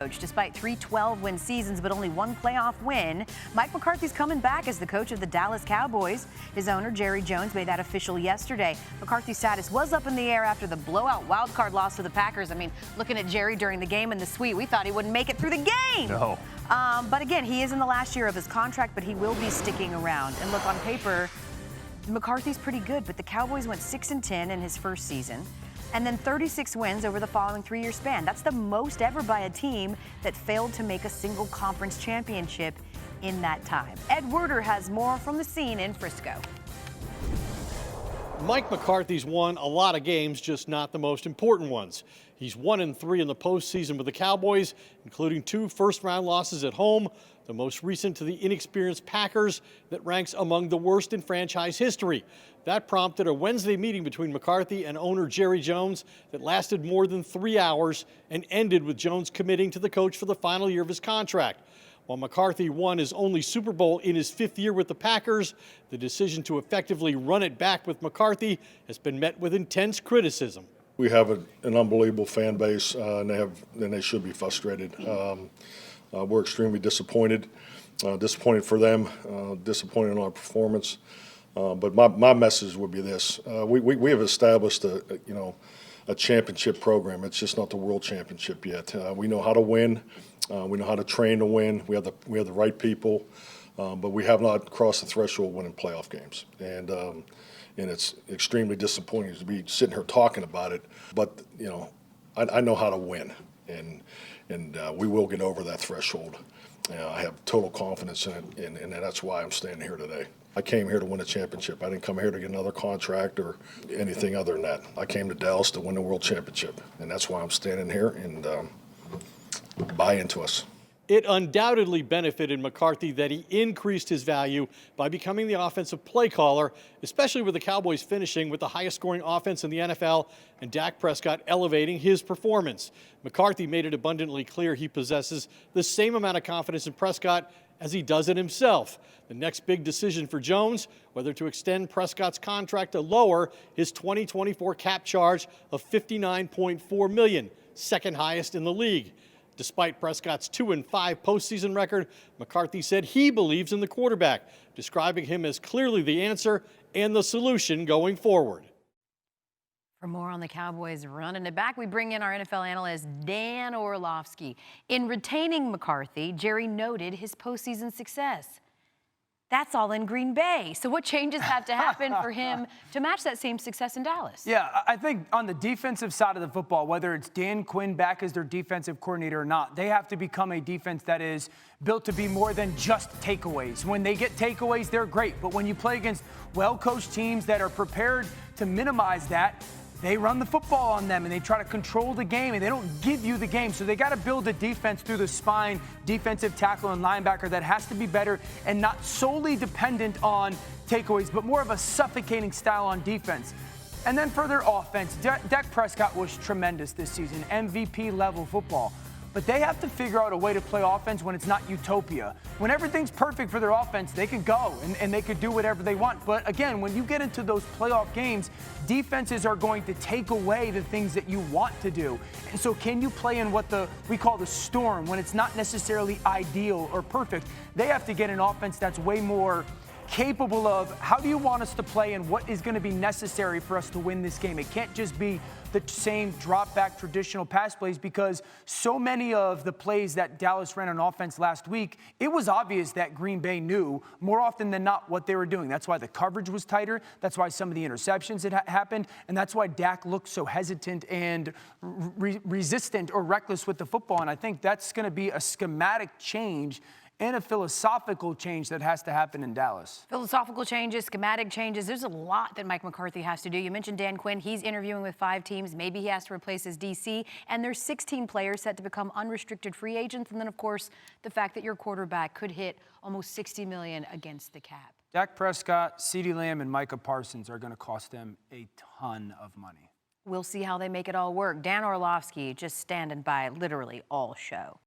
coach. Despite 3 12-win seasons but only 1 playoff win, Mike McCarthy's coming back as the coach of the Dallas Cowboys. His owner, Jerry Jones, made that official yesterday. McCarthy's status was up in the air after the blowout wildcard loss to the Packers. I mean, looking at Jerry during the game in the suite, we thought he wouldn't make it through the game. No. But again, he is in the last year of his contract, but he will be sticking around. And look, on paper, McCarthy's pretty good, but the Cowboys went 6-10 in his first season, and then 36 wins over the following 3-year span. That's the most ever by a team that failed to make a single conference championship in that time. Ed Werder has more from the scene in Frisco. Mike McCarthy's won a lot of games, just not the most important ones. He's 1-3 in the postseason with the Cowboys, including 2 first-round losses at home, the most recent to the inexperienced Packers that ranks among the worst in franchise history. That prompted a Wednesday meeting between McCarthy and owner Jerry Jones that lasted more than 3 hours and ended with Jones committing to the coach for the final year of his contract. While McCarthy won his only Super Bowl in his 5th year with the Packers, the decision to effectively run it back with McCarthy has been met with intense criticism. We have an unbelievable fan base, and they should be frustrated. We're extremely disappointed. Disappointed for them, disappointed in our performance. But my message would be this: we have established a championship program. It's just not the world championship yet. We know how to win. We know how to train to win. We have the right people, but we have not crossed the threshold winning playoff games. And it's extremely disappointing to be sitting here talking about it. But I know how to win, and we will get over that threshold. I have total confidence in it, and that's why I'm standing here today. I came here to win a championship. I didn't come here to get another contract or anything other than that. I came to Dallas to win the world championship, and that's why I'm standing here and buy into us. It undoubtedly benefited McCarthy that he increased his value by becoming the offensive play caller, especially with the Cowboys finishing with the highest scoring offense in the NFL and Dak Prescott elevating his performance. McCarthy made it abundantly clear he possesses the same amount of confidence in Prescott as he does in himself. The next big decision for Jones, whether to extend Prescott's contract or lower his 2024 cap charge of $59.4 million, second highest in the league. Despite Prescott's 2-5 postseason record, McCarthy said he believes in the quarterback, describing him as clearly the answer and the solution going forward. For more on the Cowboys running it back, we bring in our NFL analyst, Dan Orlovsky. In retaining McCarthy, Jerry noted his postseason success. That's all in Green Bay. So what changes have to happen for him to match that same success in Dallas? Yeah, I think on the defensive side of the football, whether it's Dan Quinn back as their defensive coordinator or not, they have to become a defense that is built to be more than just takeaways. When they get takeaways, they're great. But when you play against well-coached teams that are prepared to minimize that, they run the football on them and they try to control the game and they don't give you the game. So they got to build a defense through the spine, defensive tackle and linebacker that has to be better and not solely dependent on takeaways, but more of a suffocating style on defense. And then for their offense, Dak Prescott was tremendous this season, MVP level football. But they have to figure out a way to play offense when it's not utopia. When everything's perfect for their offense, they could go and they could do whatever they want. But again, when you get into those playoff games, defenses are going to take away the things that you want to do. And so can you play in what we call the storm when it's not necessarily ideal or perfect? They have to get an offense that's way more capable of how do you want us to play and what is going to be necessary for us to win this game. It can't just be the same drop back traditional pass plays, because so many of the plays that Dallas ran on offense last week, it was obvious that Green Bay knew more often than not what they were doing. That's why the coverage was tighter. That's why some of the interceptions had happened. And that's why Dak looked so hesitant and resistant or reckless with the football. And I think that's going to be a schematic change and a philosophical change that has to happen in Dallas. Philosophical changes, schematic changes. There's a lot that Mike McCarthy has to do. You mentioned Dan Quinn. He's interviewing with 5 teams. Maybe he has to replace his DC. And there's 16 players set to become unrestricted free agents. And then, of course, the fact that your quarterback could hit almost $60 million against the cap. Dak Prescott, CeeDee Lamb, and Micah Parsons are going to cost them a ton of money. We'll see how they make it all work. Dan Orlovsky just standing by literally all show.